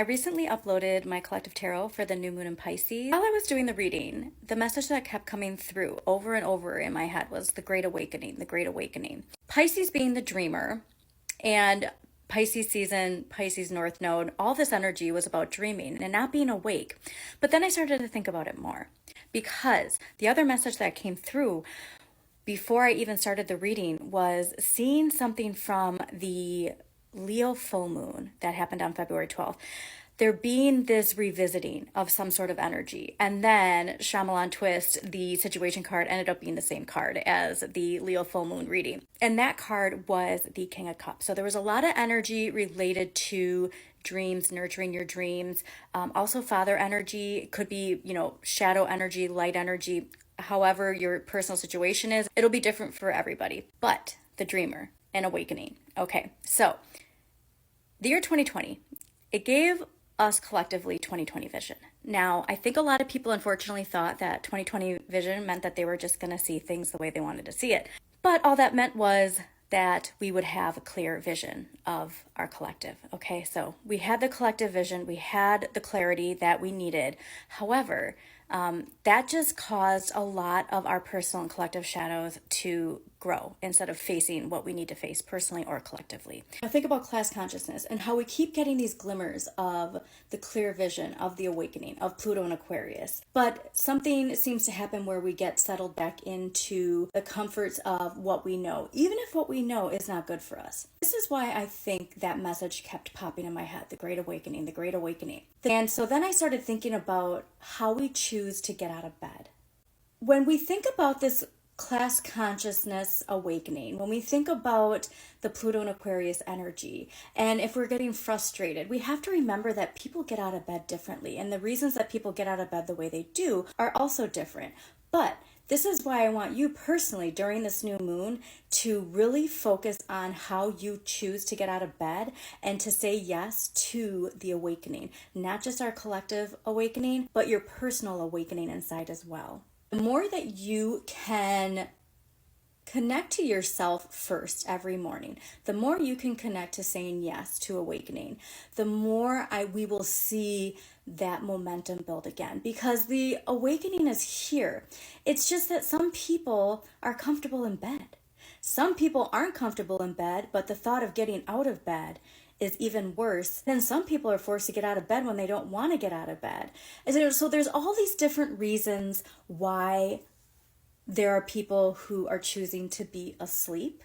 I recently uploaded my collective tarot for the new moon in Pisces. While I was doing the reading, the message that kept coming through over and over in my head was the Great Awakening, the Great Awakening. Pisces being the dreamer, and Pisces season, Pisces North Node, all this energy was about dreaming and not being awake. But then I started to think about it more because the other message that came through before I even started the reading was seeing something from the Leo full moon that happened on February 12th. There being this revisiting of some sort of energy. And then Shyamalan twist, the situation card ended up being the same card as the Leo full moon reading. And that card was the King of Cups. So there was a lot of energy related to dreams, nurturing your dreams. Also father energy, could be, shadow energy, light energy, however your personal situation is. It'll be different for everybody. But the dreamer and awakening. Okay, so the year 2020, it gave us collectively 2020 vision. Now, I think a lot of people unfortunately thought that 2020 vision meant that they were just going to see things the way they wanted to see it. But all that meant was that we would have a clear vision of our collective. Okay, so we had the collective vision, we had the clarity that we needed. However, that just caused a lot of our personal and collective shadows to grow instead of facing what we need to face personally or collectively. Now think about class consciousness and how we keep getting these glimmers of the clear vision of the awakening of Pluto and Aquarius. But something seems to happen where we get settled back into the comforts of what we know, even if what we know is not good for us. This is why I think that message kept popping in my head, the Great Awakening, the Great Awakening. And so then I started thinking about how we choose to get out of bed. When we think about this class consciousness awakening, when we think about the Pluto and Aquarius energy, and if we're getting frustrated, we have to remember that people get out of bed differently. And the reasons that people get out of bed the way they do are also different. But this is why I want you personally during this new moon to really focus on how you choose to get out of bed and to say yes to the awakening, not just our collective awakening, but your personal awakening inside as well. The more that you can connect to yourself first every morning, the more you can connect to saying yes to awakening, the more we will see that momentum build again, because the awakening is here. It's just that some people are comfortable in bed. Some people aren't comfortable in bed, but the thought of getting out of bed is even worse. Then some people are forced to get out of bed when they don't want to get out of bed. And so there's all these different reasons why there are people who are choosing to be asleep